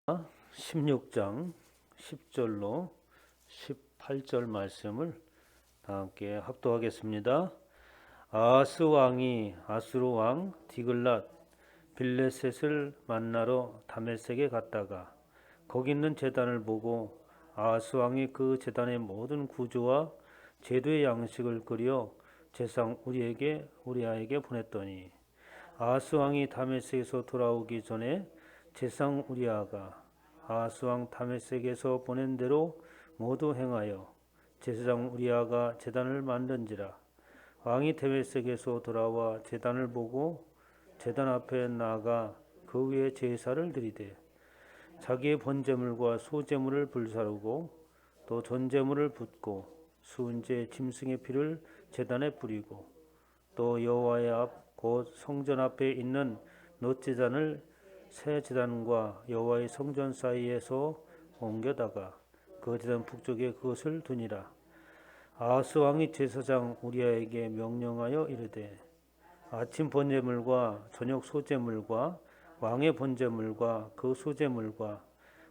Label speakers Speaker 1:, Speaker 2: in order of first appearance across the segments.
Speaker 1: 16장 10절로 18절 말씀을 다 함께 합독하겠습니다. 아하스 왕이 아수르 왕 디글랏 빌레셋을 만나러 다메섹에 갔다가 거기 있는 제단을 보고 아하스 왕이 그 제단의 모든 구조와 제도의 양식을 그려 제상 우리아에게 보냈더니 아하스 왕이 다메섹에서 돌아오기 전에 제상 우리아가 아하스 왕 다메섹에서 보낸 대로 모두 행하여 제사장 우리아가 제단을 만든지라. 왕이 다메섹에서 돌아와 제단을 보고 제단 앞에 나아가 그 위에 제사를 드리되 자기의 번제물과 소제물을 불사르고 또 전제물을 붓고 순제 짐승의 피를 제단에 뿌리고 또 여호와의 앞 곧 성전 앞에 있는 놋제단을 새 제단과 여호와의 성전 사이에서 옮겨다가 그 제단 북쪽에 그것을 두니라. 아하스 왕이 제사장 우리아에게 명령하여 이르되 아침 번제물과 저녁 소제물과 왕의 번제물과 그 소제물과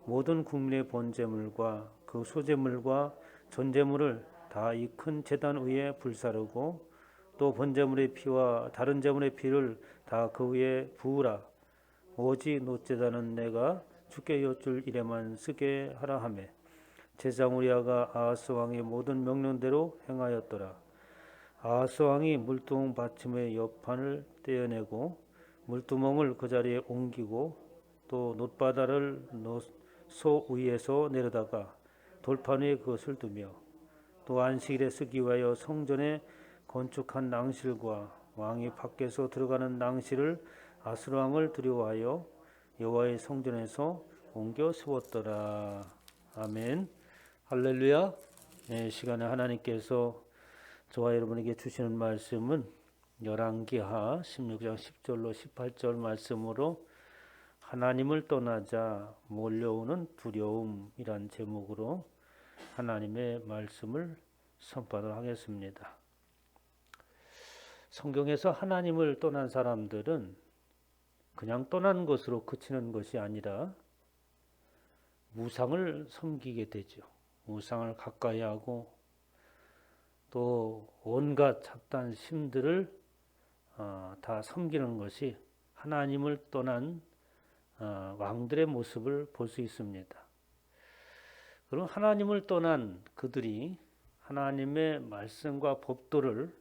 Speaker 1: 모든 국민의 번제물과 그 소제물과 전제물을 다 이 큰 제단 위에 불사르고 또 번제물의 피와 다른 제물의 피를 다 그 위에 부으라. 오직 놋제단은 내가 주께 여쭐 일에만 쓰게 하라 하매 제사장 우리아가 아하스 왕의 모든 명령대로 행하였더라. 아하스 왕이 물두멍 받침의 옆판을 떼어내고 물두멍을 그 자리에 옮기고 또 놋바다를 소 위에서 내려다가 돌판 위에 그것을 두며 또 안식일에 쓰기 위하여 성전에 건축한 낭실과 왕이 밖에서 들어가는 낭실을 아수르 왕을 두려워하여 여호와의 성전에서 옮겨 세웠더라. 아멘. 할렐루야. 시간에 하나님께서 저와 여러분에게 주시는 말씀은 열왕기하 16장 10절로 18절 말씀으로 하나님을 떠나자 몰려오는 두려움이란 제목으로 하나님의 말씀을 선포하도록 하겠습니다. 성경에서 하나님을 떠난 사람들은 그냥 떠난 것으로 그치는 것이 아니라 우상을 섬기게 되죠. 우상을 가까이 하고 또 온갖 잡다한 신들을 다 섬기는 것이 하나님을 떠난 왕들의 모습을 볼 수 있습니다. 그럼 하나님을 떠난 그들이 하나님의 말씀과 법도를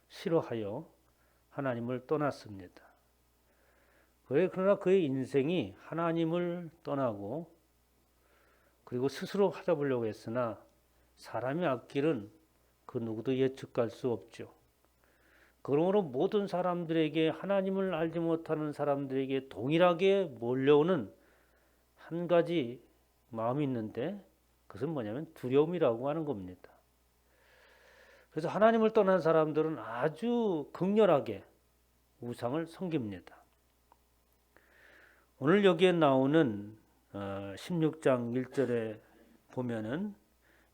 Speaker 1: 싫어하여 하나님을 떠났습니다. 그러나 그의 인생이 하나님을 떠나고 그리고 스스로 찾아보려고 했으나 사람의 앞길은 그 누구도 예측할 수 없죠. 그러므로 모든 사람들에게 하나님을 알지 못하는 사람들에게 동일하게 몰려오는 한 가지 마음이 있는데 그것은 뭐냐면 두려움이라고 하는 겁니다. 그래서 하나님을 떠난 사람들은 아주 극렬하게 우상을 섬깁니다. 오늘 여기에 나오는 16장 1절에 보면은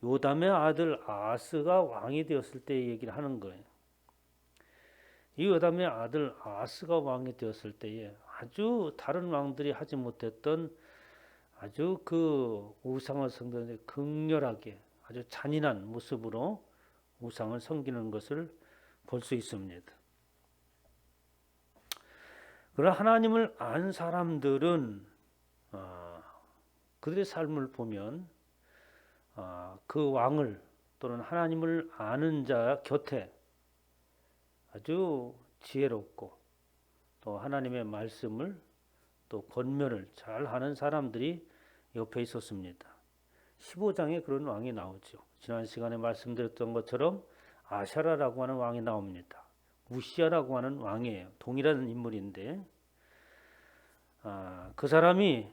Speaker 1: 요담의 아들 아하스가 왕이 되었을 때 얘기를 하는 거예요. 이 요담의 아들 아하스가 왕이 되었을 때에 아주 다른 왕들이 하지 못했던 아주 그 우상을 섬기는 극렬하게 아주 잔인한 모습으로 우상을 섬기는 것을 볼 수 있습니다. 그러나 하나님을 안 사람들은 그들의 삶을 보면 그 왕을 또는 하나님을 아는 자 곁에 아주 지혜롭고 또 하나님의 말씀을 또 권면을 잘 하는 사람들이 옆에 있었습니다. 15장에 그런 왕이 나오죠. 지난 시간에 말씀드렸던 것처럼 아샤라라고 하는 왕이 나옵니다. 우시아라고 하는 왕이에요. 동일한 인물인데 그 사람이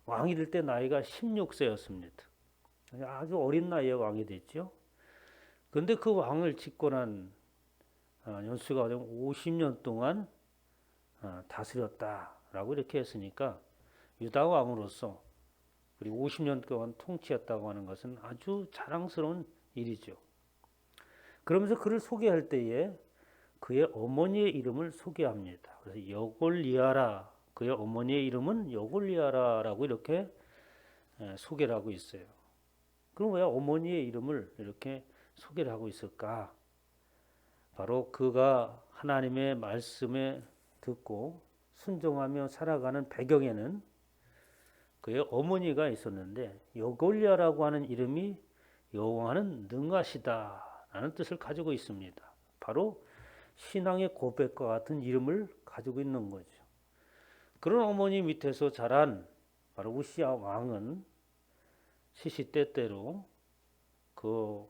Speaker 1: 왕이 될 때 나이가 16세였습니다. 아주 어린 나이에 왕이 됐죠. 그런데 그 왕을 집권한 연수가 50년 동안 다스렸다라고 이렇게 했으니까 유다 왕으로서 그리고 50년 동안 통치했다고 하는 것은 아주 자랑스러운 일이죠. 그러면서 그를 소개할 때에 그의 어머니의 이름을 소개합니다. 그래서 여골리아라 그의 어머니의 이름은 여골리아라라고 이렇게 소개를 하고 있어요. 그럼 왜 어머니의 이름을 이렇게 소개를 하고 있을까? 바로 그가 하나님의 말씀에 듣고 순종하며 살아가는 배경에는 그의 어머니가 있었는데 여골리아라고 하는 이름이 여호와는 능하시다라는 뜻을 가지고 있습니다. 바로 신앙의 고백과 같은 이름을 가지고 있는 거죠. 그런 어머니 밑에서 자란 바로 우시야 왕은 시시때때로 그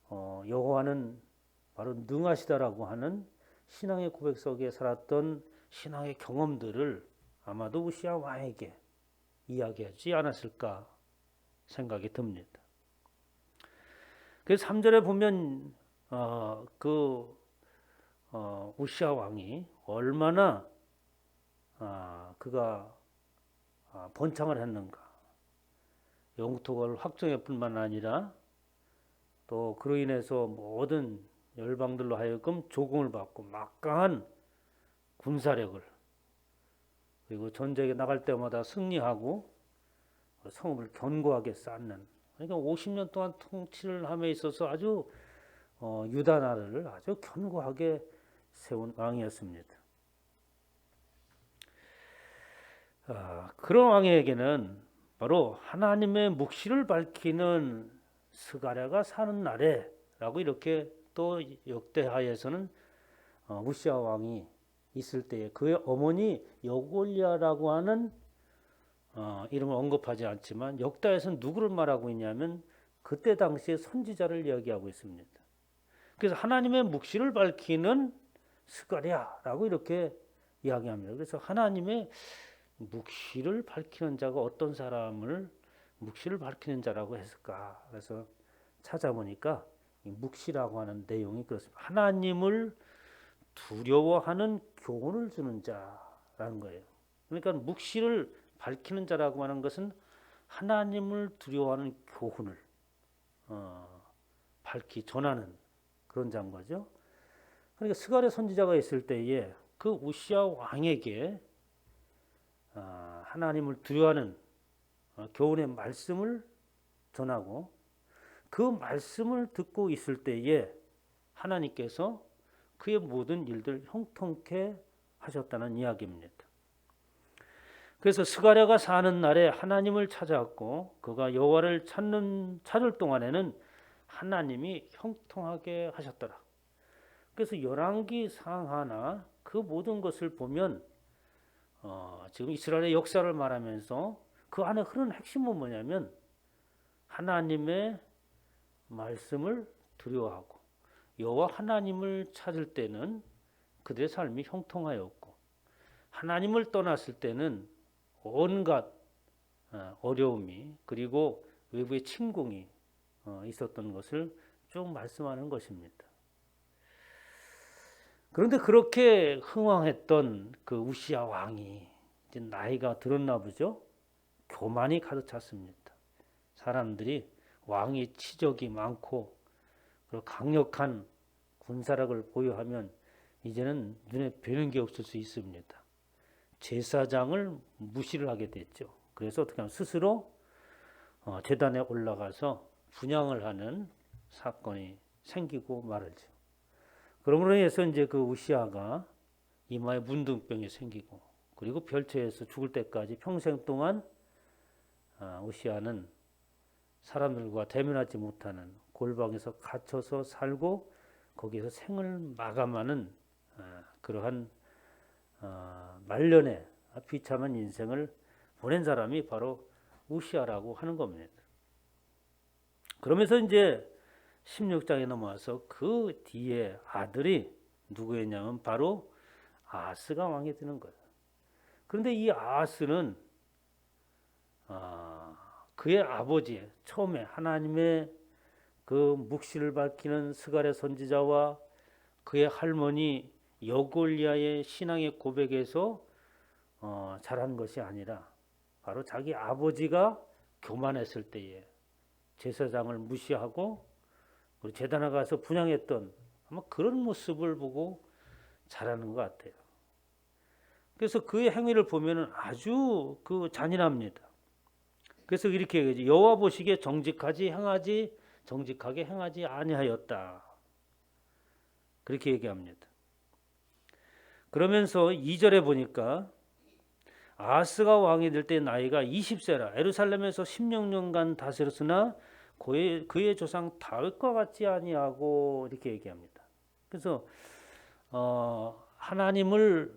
Speaker 1: 여호와는 바로 능하시다라고 하는 신앙의 고백 속에 살았던 신앙의 경험들을 아마도 우시야 왕에게 이야기하지 않았을까 생각이 듭니다. 그래서 3절에 보면 우시야 왕이 얼마나 그가 번창을 했는가. 영토를 확정할 뿐만 아니라 또 그로 인해서 모든 열방들로 하여금 조공을 받고 막강한 군사력을, 그리고 전쟁에 나갈 때마다 승리하고 성읍을 견고하게 쌓는, 그러니까 50년 동안 통치를 함에 있어서 아주 유다 나라를 아주 견고하게 세운 왕이었습니다. 그런 왕에게는 바로 하나님의 묵시를 밝히는 스가랴가 사는 날에라고 이렇게 또 역대하에서는 우시야 왕이 있을 때에 그의 어머니 여골리아라고 하는 이름을 언급하지 않지만 역대에서는 누구를 말하고 있냐면 그때 당시의 선지자를 이야기하고 있습니다. 그래서 하나님의 묵시를 밝히는 스가랴라고 이렇게 이야기합니다. 그래서 하나님의 묵시를 밝히는 자가 어떤 사람을 묵시를 밝히는 자라고 했을까? 그래서 찾아보니까 이 묵시라고 하는 내용이 그렇습니다. 하나님을 두려워하는 교훈을 주는 자라는 거예요. 그러니까 묵시를 밝히는 자라고 하는 것은 하나님을 두려워하는 교훈을 밝히 전하는 그런 자인 거죠. 그러니까 스가랴 선지자가 있을 때에 그 우시야 왕에게 하나님을 두려워하는 교훈의 말씀을 전하고 그 말씀을 듣고 있을 때에 하나님께서 그의 모든 일들 형통케 하셨다는 이야기입니다. 그래서 스가랴가 사는 날에 하나님을 찾아왔고 그가 여호와를 찾을 동안에는 하나님이 형통하게 하셨더라. 그래서 열왕기 상하나 그 모든 것을 보면 지금 이스라엘의 역사를 말하면서 그 안에 흐르는 핵심은 뭐냐면 하나님의 말씀을 두려워하고 여호와 하나님을 찾을 때는 그들의 삶이 형통하였고 하나님을 떠났을 때는 온갖 어려움이 그리고 외부의 침공이 있었던 것을 쭉 말씀하는 것입니다. 그런데 그렇게 흥왕했던 그 우시야 왕이 이제 나이가 들었나 보죠. 교만이 가득 찼습니다. 사람들이 왕이 치적이 많고 그리고 강력한 군사력을 보유하면 이제는 눈에 뵈는 게 없을 수 있습니다. 제사장을 무시를 하게 됐죠. 그래서 어떻게 하면 스스로 제단에 올라가서 분향을 하는 사건이 생기고 말이죠. 그러므로 해서 이제 그 우시야가 이마에 문둥병이 생기고 그리고 별처에서 죽을 때까지 평생 동안 우시야는 사람들과 대면하지 못하는 골방에서 갇혀서 살고 거기에서 생을 마감하는 그러한 말년의 비참한 인생을 보낸 사람이 바로 우시야라고 하는 겁니다. 그러면서 이제 16장에 넘어와서 그 뒤에 아들이 누구였냐면 바로 아하스가 왕이 되는 거예요. 그런데 이 아하스는 그의 아버지 처음에 하나님의 그 묵시를 밝히는 스가랴 선지자와 그의 할머니 여골리아의 신앙의 고백에서 자란 것이 아니라 바로 자기 아버지가 교만했을 때에 제사장을 무시하고 우리 제단에 가서 분향했던 아마 그런 모습을 보고 자라는 것 같아요. 그래서 그의 행위를 보면은 아주 그 잔인합니다. 그래서 이렇게 얘기하지. 여호와 보시기에 정직하게 행하지 아니하였다. 그렇게 얘기합니다. 그러면서 2절에 보니까 아하스가 왕이 될 때 나이가 20세라 예루살렘에서 16년간 다스렸으나 그의 조상 다윗과 같지 아니하고 이렇게 얘기합니다. 그래서 하나님을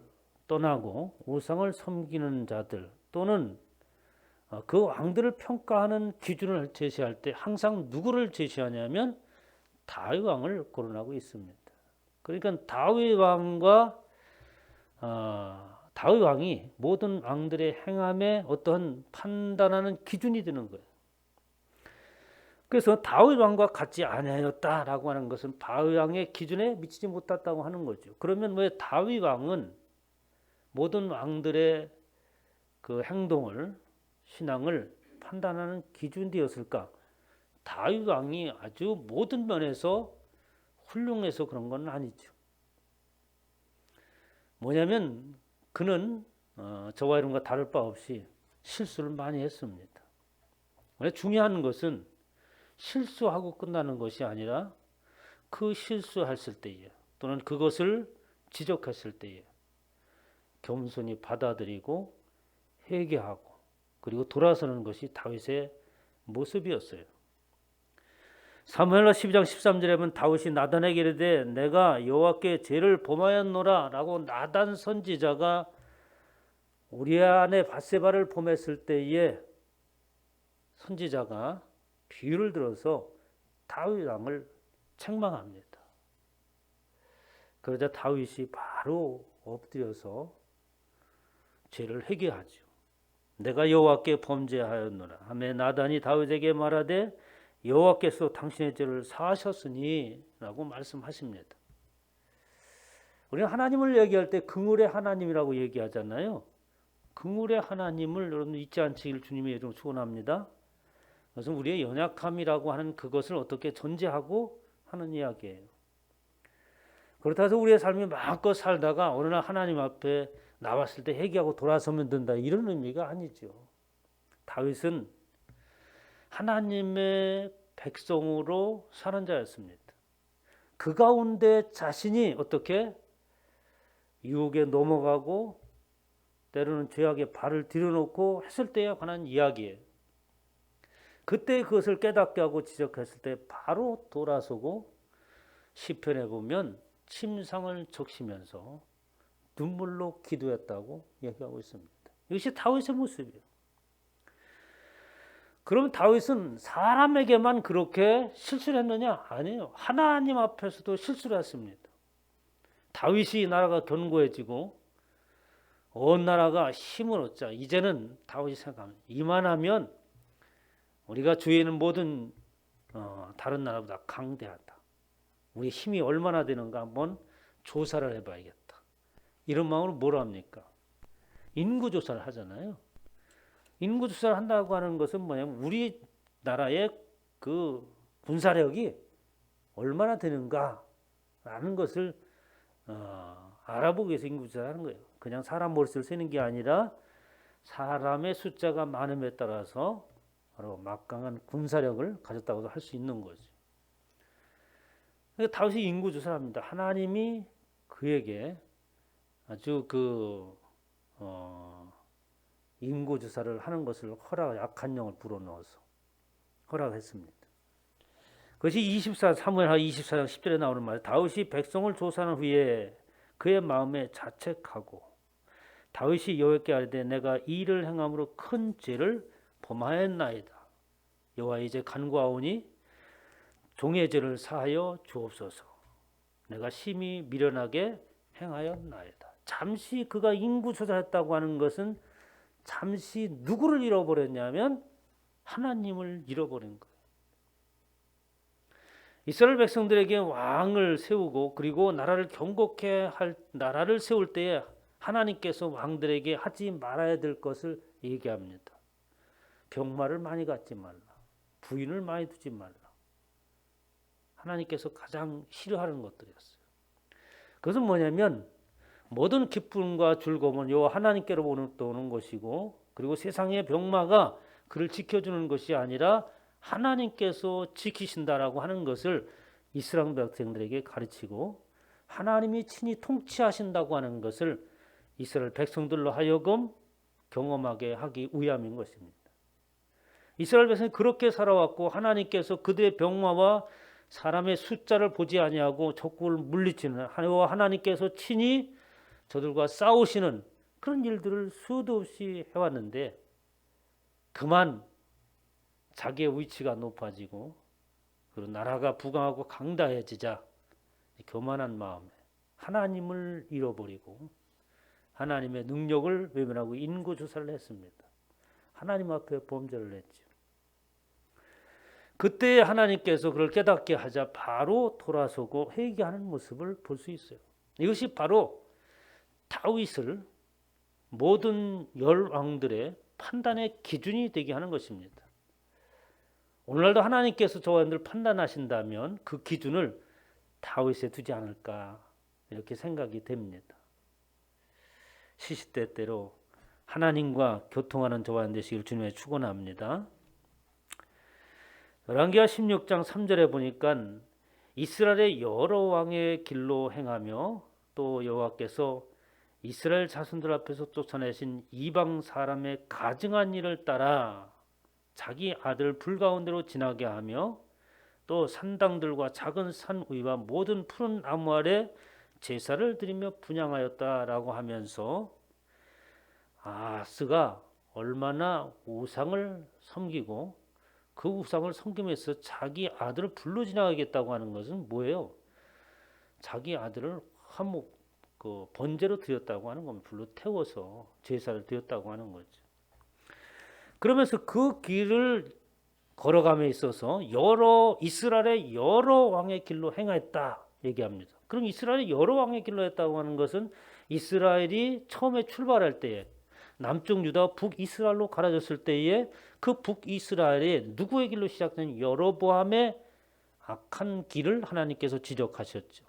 Speaker 1: 떠나고 우상을 섬기는 자들 또는 그 왕들을 평가하는 기준을 제시할 때 항상 누구를 제시하냐면 다윗 왕을 거론하고 있습니다. 그러니까 다윗 왕이 모든 왕들의 행함에 어떠한 판단하는 기준이 되는 거예요. 그래서 다윗 왕과 같지 아니하였다라고 하는 것은 다윗 왕의 기준에 미치지 못했다고 하는 거죠. 그러면 왜 다윗 왕은 모든 왕들의 그 행동을 신앙을 판단하는 기준이 되었을까? 다윗 왕이 아주 모든 면에서 훌륭해서 그런 건 아니죠. 뭐냐면 그는 저와 여러분과 다를 바 없이 실수를 많이 했습니다. 중요한 것은 실수하고 끝나는 것이 아니라 그 실수했을 때에 또는 그것을 지적했을 때에 겸손히 받아들이고 회개하고 그리고 돌아서는 것이 다윗의 모습이었어요. 사무엘하 12장 13절에 보면 다윗이 나단에게 이르되 내가 여호와께 죄를 범하였노라 라고 나단 선지자가 우리아 아내 밧세바를 범했을 때에 선지자가 비유를 들어서 다윗 왕을 책망합니다. 그러자 다윗이 바로 엎드려서 죄를 회개하죠. 내가 여호와께 범죄하였노라 하매 나단이 다윗에게 말하되 여호와께서 당신의 죄를 사하셨으니 라고 말씀하십니다. 우리는 하나님을 얘기할 때 긍휼의 하나님이라고 얘기하잖아요. 긍휼의 하나님을 여러분 잊지 않기를 주님의 이름으로 축원합니다. 그것은 우리의 연약함이라고 하는 그것을 어떻게 전제하고 하는 이야기예요. 그렇다 해서 우리의 삶이 마음껏 살다가 어느 날 하나님 앞에 나왔을 때 회개하고 돌아서면 된다 이런 의미가 아니죠. 다윗은 하나님의 백성으로 사는 자였습니다. 그 가운데 자신이 어떻게 유혹에 넘어가고 때로는 죄악에 발을 들여놓고 했을 때에 관한 이야기예요. 그때 그것을 깨닫게 하고 지적했을 때 바로 돌아서고 시편에 보면 침상을 적시면서 눈물로 기도했다고 얘기하고 있습니다. 이것이 다윗의 모습이에요. 그럼 다윗은 사람에게만 그렇게 실수를 했느냐? 아니에요. 하나님 앞에서도 실수를 했습니다. 다윗이 나라가 견고해지고 온 나라가 힘을 얻자. 이제는 다윗이 생각합니다. 이만하면 우리가 주위에 있는 모든 다른 나라보다 강대하다. 우리 힘이 얼마나 되는가 한번 조사를 해봐야겠다. 이런 마음으로 뭘 합니까? 인구조사를 하잖아요. 인구조사를 한다고 하는 것은 뭐냐면 우리나라의 그 군사력이 얼마나 되는가라는 것을 알아보기 위해서 인구조사를 하는 거예요. 그냥 사람 머릿수를 세는 게 아니라 사람의 숫자가 많음에 따라서 바로 막강한 군사력을 가졌다고도 할 수 있는 거죠. 다윗이 인구조사를 합니다. 하나님이 그에게 아주 인구조사를 하는 것을 약한 영을 불어넣어서 허락했습니다. 그것이 사무엘하 24장 10절에 나오는 말. 다윗이 백성을 조사한 후에 그의 마음에 자책하고 다윗이 여호와께 아뢰되 내가 이 일을 행함으로 큰 죄를 범하였나이다. 여호와 이제 간구하오니 종의 죄를 사하여 주옵소서. 내가 심히 미련하게 행하였나이다. 잠시 그가 인구조사했다고 하는 것은 잠시 누구를 잃어버렸냐면 하나님을 잃어버린 거예요. 이스라엘 백성들에게 왕을 세우고 그리고 나라를 경고케 할 나라를 세울 때에 하나님께서 왕들에게 하지 말아야 될 것을 얘기합니다. 병마를 많이 갖지 말라. 부인을 많이 두지 말라. 하나님께서 가장 싫어하는 것들이었어요. 그것은 뭐냐면 모든 기쁨과 즐거움은 여호와 하나님께로부터 오는 것이고, 그리고 세상의 병마가 그를 지켜주는 것이 아니라 하나님께서 지키신다라고 하는 것을 이스라엘 백성들에게 가르치고, 하나님이 친히 통치하신다고 하는 것을 이스라엘 백성들로 하여금 경험하게 하기 위함인 것입니다. 이스라엘 백성이 그렇게 살아왔고, 하나님께서 그들의 병마와 사람의 숫자를 보지 아니하고 적국을 물리치는 하나님께서 친히 저들과 싸우시는 그런 일들을 수도 없이 해왔는데, 그만 자기의 위치가 높아지고 그리고 나라가 부강하고 강다해지자 교만한 마음에 하나님을 잃어버리고 하나님의 능력을 외면하고 인구조사를 했습니다. 하나님 앞에 범죄를 했죠. 그때 하나님께서 그를 깨닫게 하자 바로 돌아서고 회개하는 모습을 볼 수 있어요. 이것이 바로 다윗을 모든 열왕들의 판단의 기준이 되게 하는 것입니다. 오늘날도 하나님께서 저와 여러분들 판단하신다면 그 기준을 다윗에 두지 않을까 이렇게 생각이 됩니다. 시시때때로 하나님과 교통하는 저와 여러분 되시길 주님의 축원합니다. 열왕기하 16장 3절에 보니까 이스라엘의 여러 왕의 길로 행하며 또 여호와께서 이스라엘 자손들 앞에서 쫓아내신 이방 사람의 가증한 일을 따라 자기 아들 불 가운데로 지나게 하며 또 산당들과 작은 산 위와 모든 푸른 나무 아래 제사를 드리며 분향하였다라고 하면서 아하스가 얼마나 우상을 섬기고 그 우상을 섬기면서 자기 아들을 불로 지나가겠다고 하는 것은 뭐예요? 자기 아들을 화목 번제로 드렸다고 하는 겁니다. 불로 태워서 제사를 드렸다고 하는 거죠. 그러면서 그 길을 걸어감에 있어서 이스라엘의 여러 왕의 길로 행하였다 얘기합니다. 그럼 이스라엘의 여러 왕의 길로 했다고 하는 것은 이스라엘이 처음에 출발할 때에 남쪽 유다 북이스라엘로 갈아졌을 때에 그 북이스라엘의 누구의 길로 시작된 여로보암의 악한 길을 하나님께서 지적하셨죠.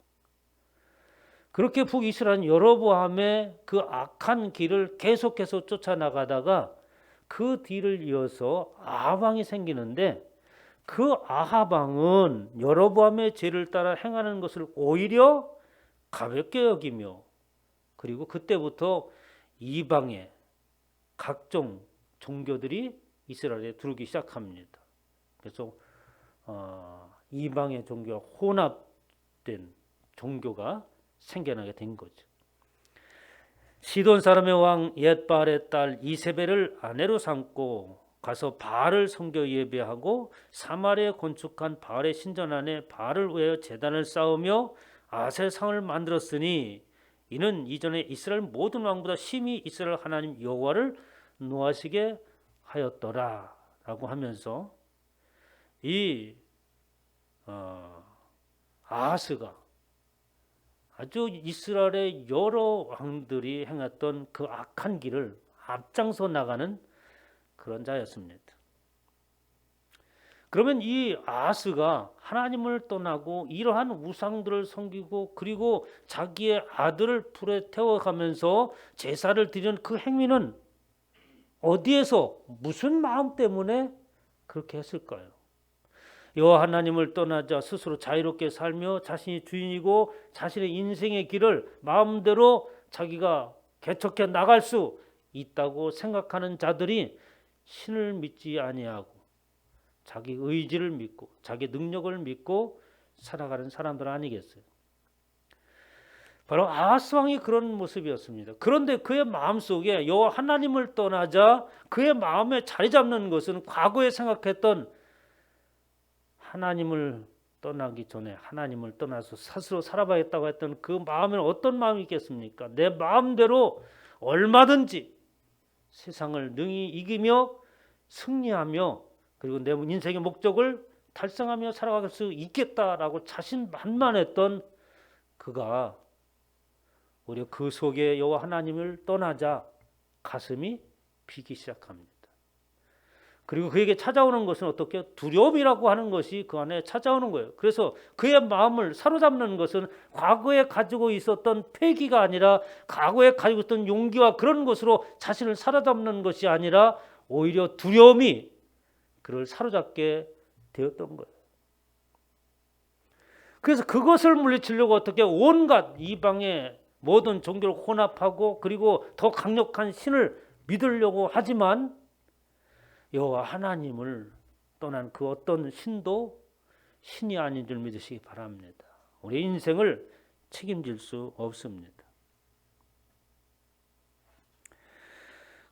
Speaker 1: 그렇게 북이스라엘은 여로보암의 그 악한 길을 계속해서 쫓아나가다가 그 뒤를 이어서 아합왕이 생기는데, 그 아합왕은 여로보암의 죄를 따라 행하는 것을 오히려 가볍게 여기며, 그리고 그때부터 이방의 각종 종교들이 이스라엘에 들어오기 시작합니다. 그래서 이방의 종교와 혼합된 종교가 생겨나게 된 거죠. 시돈 사람의 왕 옙바알의 딸 이세벨을 아내로 삼고 가서 바알을 섬겨 예배하고 사마리아에 건축한 바알의 신전 안에 바알을 위하여 제단을 쌓으며 아세상을 만들었으니 이는 이전에 이스라엘 모든 왕보다 심히 이스라엘 하나님 여호와를 노하시게 하였더라라고 하면서 이 아하스가 아주 이스라엘의 여러 왕들이 행했던 그 악한 길을 앞장서 나가는 그런 자였습니다. 그러면 이 아하스가 하나님을 떠나고 이러한 우상들을 섬기고 그리고 자기의 아들을 불에 태워가면서 제사를 드리는 그 행위는 어디에서 무슨 마음 때문에 그렇게 했을까요? 여호와 하나님을 떠나자 스스로 자유롭게 살며 자신이 주인이고 자신의 인생의 길을 마음대로 자기가 개척해 나갈 수 있다고 생각하는 자들이 신을 믿지 아니하고 자기 의지를 믿고 자기 능력을 믿고 살아가는 사람들 아니겠어요? 바로 아하스 왕이 그런 모습이었습니다. 그런데 그의 마음속에 여호와 하나님을 떠나자 그의 마음에 자리 잡는 것은 과거에 생각했던 하나님을 떠나기 전에 하나님을 떠나서 스스로 살아봐야겠다고 했던 그 마음에는 어떤 마음이 있겠습니까? 내 마음대로 얼마든지 세상을 능히 이기며 승리하며 그리고 내 인생의 목적을 달성하며 살아갈 수 있겠다라고 자신만만했던 그가 오히려 그 속에 여호와 하나님을 떠나자 가슴이 비기 시작합니다. 그리고 그에게 찾아오는 것은 어떻게? 두려움이라고 하는 것이 그 안에 찾아오는 거예요. 그래서 그의 마음을 사로잡는 것은 과거에 가지고 있었던 패기가 아니라 과거에 가지고 있던 용기와 그런 것으로 자신을 사로잡는 것이 아니라 오히려 두려움이 그를 사로잡게 되었던 거예요. 그래서 그것을 물리치려고 어떻게 온갖 이방의 모든 종교를 혼합하고 그리고 더 강력한 신을 믿으려고 하지만 여호와 하나님을 떠난 그 어떤 신도 신이 아닌 줄 믿으시기 바랍니다. 우리 인생을 책임질 수 없습니다.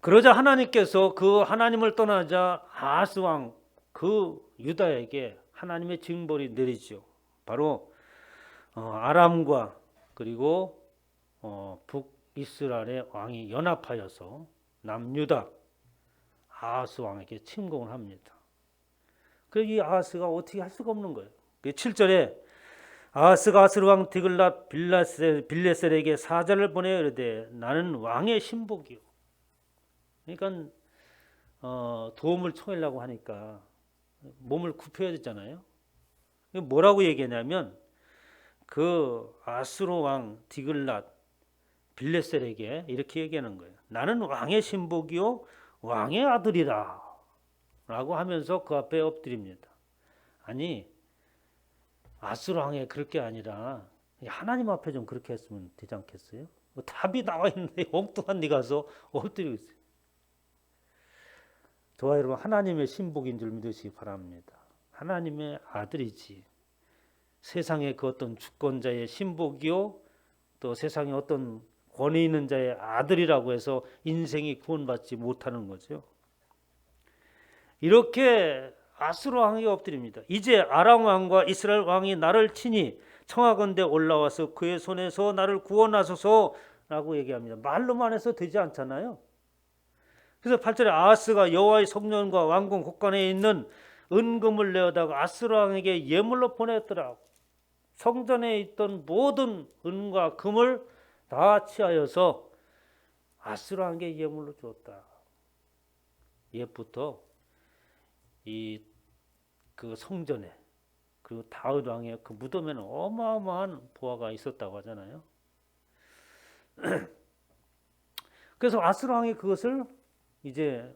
Speaker 1: 그러자 하나님께서 그 하나님을 떠나자 아하스 왕 그 유다에게 하나님의 징벌이 내리죠. 바로 아람과 그리고 북이스라엘의 왕이 연합하여서 남유다 아하스 왕에게 침공을 합니다. 그래서 이 아하스가 어떻게 할 수가 없는 거예요. 7절에 아하스가 아스루 왕 디글랏 빌레셀에게 사자를 보내어 이르되 나는 왕의 신복이요. 그러니까 도움을 청하려고 하니까 몸을 굽혀야 되잖아요. 뭐라고 얘기하냐면 그 아스루 왕 디글랏 빌레셀에게 이렇게 얘기하는 거예요. 나는 왕의 신복이요 왕의 아들이다 라고 하면서 그 앞에 엎드립니다. 아니 아스루 왕이 그렇게 아니라 하나님 앞에 좀 그렇게 했으면 되지 않겠어요? 답이 나와 있는데 엉뚱한 데 가서 엎드리고 있어요. 저와 여러분 하나님의 신복인 줄 믿으시기 바랍니다. 하나님의 아들이지 세상의 그 어떤 주권자의 신복이요 또 세상의 어떤 권위 있는 자의 아들이라고 해서 인생이 구원받지 못하는 거죠. 이렇게 아스루 왕에게 엎드립니다. 이제 아람 왕과 이스라엘 왕이 나를 치니 청하건대 올라와서 그의 손에서 나를 구원하소서라고 얘기합니다. 말로만 해서 되지 않잖아요. 그래서 8절에 아하스가 여호와의 성전과 왕궁 곳간에 있는 은금을 내어다가 아스루 왕에게 예물로 보냈더라. 성전에 있던 모든 은과 금을 다 취하여서 아스루 왕에게 예물로 주었다. 옛부터 그 성전에 그리고 다윗 왕의 그 무덤에는 어마어마한 보화가 있었다고 하잖아요. 그래서 아스루 왕이 그것을 이제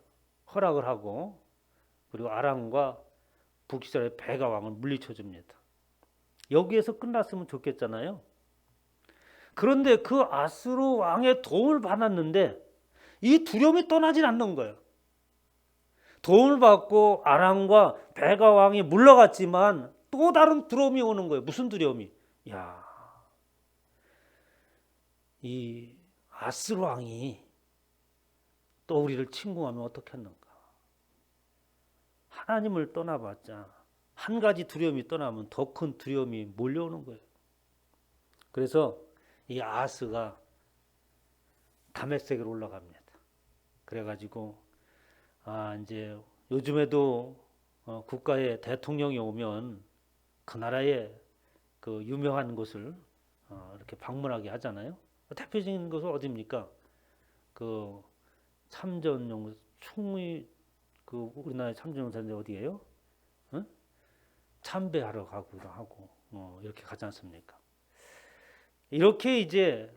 Speaker 1: 허락을 하고 그리고 아람과 북이스라엘 베가 왕을 물리쳐 줍니다. 여기에서 끝났으면 좋겠잖아요. 그런데 그 아스루 왕의 도움을 받았는데 이 두려움이 떠나질 않는 거예요. 도움을 받고 아람과 베가 왕이 물러갔지만 또 다른 두려움이 오는 거예요. 무슨 두려움이? 이 아스루 왕이 또 우리를 침공하면 어떻겠는가? 하나님을 떠나봤자 한 가지 두려움이 떠나면 더 큰 두려움이 몰려오는 거예요. 그래서 이 아하스가 다메섹으로 올라갑니다. 그래가지고 이제 요즘에도 국가의 대통령이 오면 그 나라의 그 유명한 곳을 이렇게 방문하게 하잖아요. 대표적인 곳은 어디입니까? 그 참전용 총리 그 우리나라의 참전용사인데 어디예요? 참배하러 가기도 하고 이렇게 가지 않습니까? 이렇게 이제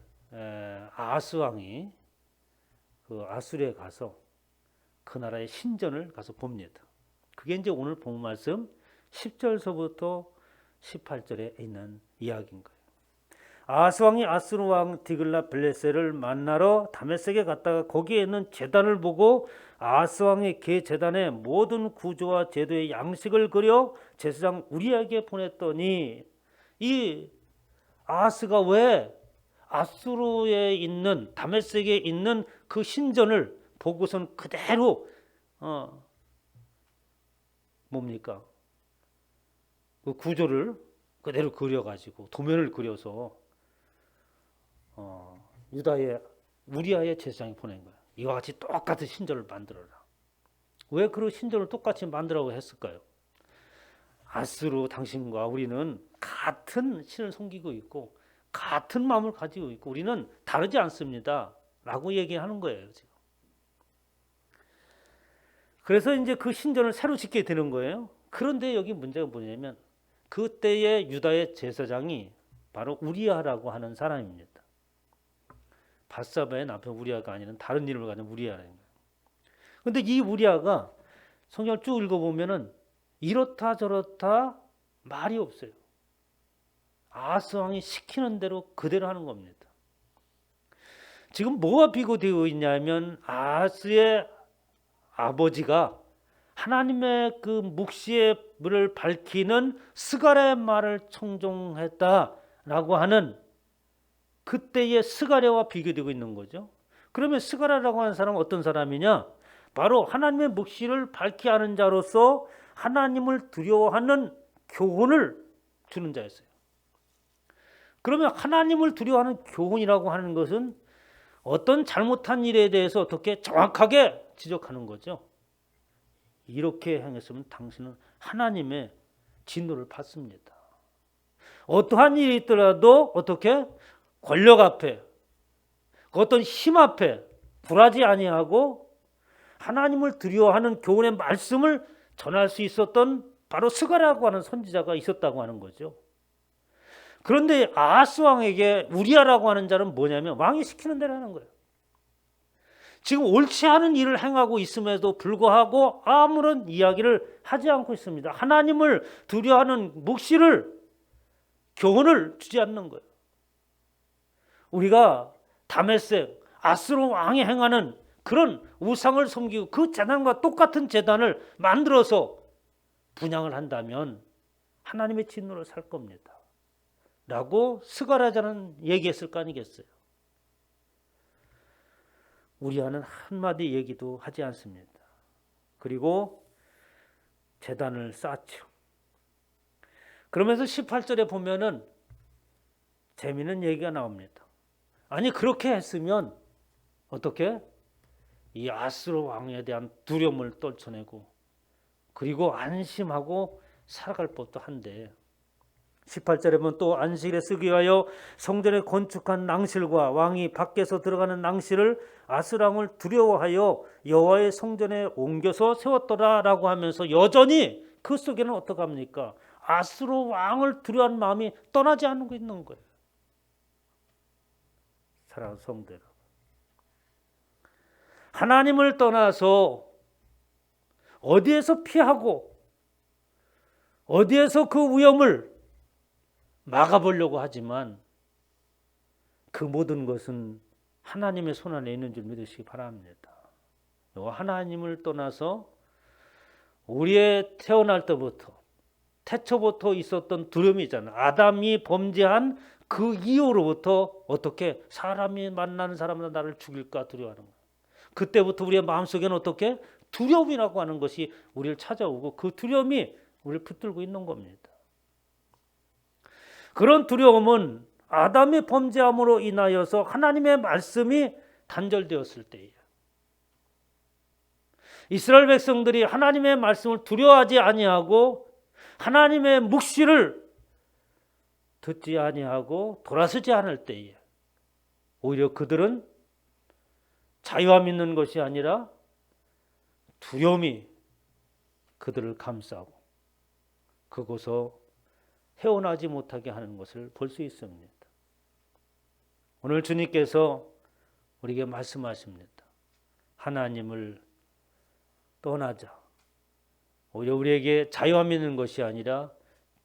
Speaker 1: 아하스 왕이 그 아수르에 가서 그 나라의 신전을 가서 봅니다. 그게 이제 오늘 본 말씀 10절서부터 18절에 있는 이야기인 거예요. 아하스 왕이 아스루 왕 디글랏 빌레셀을 만나러 다메섹에 갔다가 거기에 있는 제단을 보고 아하스 왕의 개 제단의 모든 구조와 제도의 양식을 그려 제사장 우리에게 보냈더니 이 아하스가 왜 아수르에 있는 다메섹에 있는 그 신전을 보고선 그대로 뭡니까? 그 구조를 그대로 그려가지고 도면을 그려서 유다의 우리아의 제사장이 보낸 거야. 이와 같이 똑같은 신전을 만들어라. 왜 그 신전을 똑같이 만들라고 했을까요? 아스루 당신과 우리는 같은 신을 섬기고 있고 같은 마음을 가지고 있고 우리는 다르지 않습니다. 라고 얘기하는 거예요. 지금. 그래서 이제 그 신전을 새로 짓게 되는 거예요. 그런데 여기 문제가 뭐냐면 그때의 유다의 제사장이 바로 우리아라고 하는 사람입니다. 밧사바의 남편 우리아가 아니라 다른 이름을 가진 우리아라는 거예요. 그런데 이 우리아가 성경을 쭉 읽어보면은 이렇다 저렇다 말이 없어요. 아하스 왕이 시키는 대로 그대로 하는 겁니다. 지금 뭐가 비교되어 있냐면 아하스의 아버지가 하나님의 그 묵시의 물을 밝히는 스가랴의 말을 청종했다라고 하는 그때의 스가랴와 비교되고 있는 거죠. 그러면 스가랴라고 하는 사람은 어떤 사람이냐? 바로 하나님의 묵시를 밝히 하는 자로서 하나님을 두려워하는 교훈을 주는 자였어요. 그러면 하나님을 두려워하는 교훈이라고 하는 것은 어떤 잘못한 일에 대해서 어떻게 정확하게 지적하는 거죠. 이렇게 행했으면 당신은 하나님의 진노를 받습니다. 어떠한 일이 있더라도 어떻게 권력 앞에 어떤 힘 앞에 굴하지 아니하고 하나님을 두려워하는 교훈의 말씀을 전할 수 있었던 바로 스가랴라고 하는 선지자가 있었다고 하는 거죠. 그런데 아하스 왕에게 우리아라고 하는 자는 뭐냐면 왕이 시키는 대로 하는 거예요. 지금 옳지 않은 일을 행하고 있음에도 불구하고 아무런 이야기를 하지 않고 있습니다. 하나님을 두려워하는 묵시를 교훈을 주지 않는 거예요. 우리가 다메섹 아스로 왕이 행하는 그런 우상을 섬기고 그 제단과 똑같은 제단을 만들어서 분향을 한다면 하나님의 진노를 살 겁니다. 라고 스가랴자는 얘기했을 거 아니겠어요. 우리아는 한마디 얘기도 하지 않습니다. 그리고 제단을 쌓죠. 그러면서 18절에 보면은 재미있는 얘기가 나옵니다. 아니 그렇게 했으면 어떻게? 이 아스로 왕에 대한 두려움을 떨쳐내고 그리고 안심하고 살아갈 법도 한데 18절에 보면 또 안식일에 쓰기 위하여 성전에 건축한 낭실과 왕이 밖에서 들어가는 낭실을 아스랑을 두려워하여 여호와의 성전에 옮겨서 세웠더라라고 하면서 여전히 그 속에는 어떻게 합니까? 아스로 왕을 두려워하는 마음이 떠나지 않고 있는 거예요. 사랑하는 성도 여러분, 하나님을 떠나서 어디에서 피하고 어디에서 그 위험을 막아보려고 하지만 그 모든 것은 하나님의 손 안에 있는 줄 믿으시기 바랍니다. 하나님을 떠나서 우리의 태어날 때부터 태초부터 있었던 두려움이 있잖아요. 아담이 범죄한 그 이후로부터 어떻게 사람이 만나는 사람은 나를 죽일까 두려워하는 거예요. 그때부터 우리의 마음속에는 어떻게 두려움이라고 하는 것이 우리를 찾아오고 그 두려움이 우리를 붙들고 있는 겁니다. 그런 두려움은 아담의 범죄함으로 인하여서 하나님의 말씀이 단절되었을 때예요. 이스라엘 백성들이 하나님의 말씀을 두려워하지 아니하고 하나님의 묵시를 듣지 아니하고 돌아서지 않을 때에 오히려 그들은 자유함 있는 것이 아니라 두려움이 그들을 감싸고 그곳서 헤어나지 못하게 하는 것을 볼 수 있습니다. 오늘 주님께서 우리에게 말씀하십니다. 하나님을 떠나자. 오히려 우리에게 자유함 있는 것이 아니라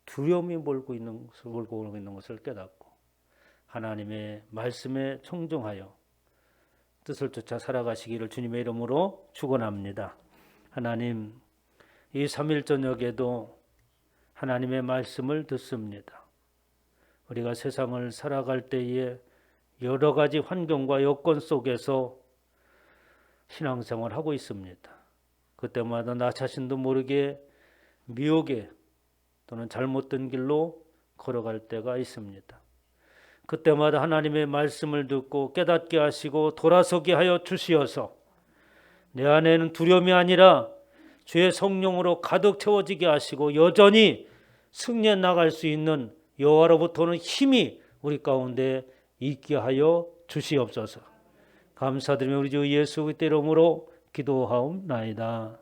Speaker 1: 두려움이 몰고 있는 것을 깨닫고 하나님의 말씀에 청종하여 뜻을 쫓아 살아가시기를 주님의 이름으로 축원합니다. 하나님, 이 3일 저녁에도 하나님의 말씀을 듣습니다. 우리가 세상을 살아갈 때에 여러 가지 환경과 여건 속에서 신앙생활을 하고 있습니다. 그때마다 나 자신도 모르게 미혹에 또는 잘못된 길로 걸어갈 때가 있습니다. 그때마다 하나님의 말씀을 듣고 깨닫게 하시고 돌아서게 하여 주시어서 내 안에는 두려움이 아니라 주의 성령으로 가득 채워지게 하시고 여전히 승리해 나갈 수 있는 여호와로부터는 힘이 우리 가운데 있게 하여 주시옵소서. 감사드리며 우리 주 예수 그리스도의 이름으로 기도하옵나이다.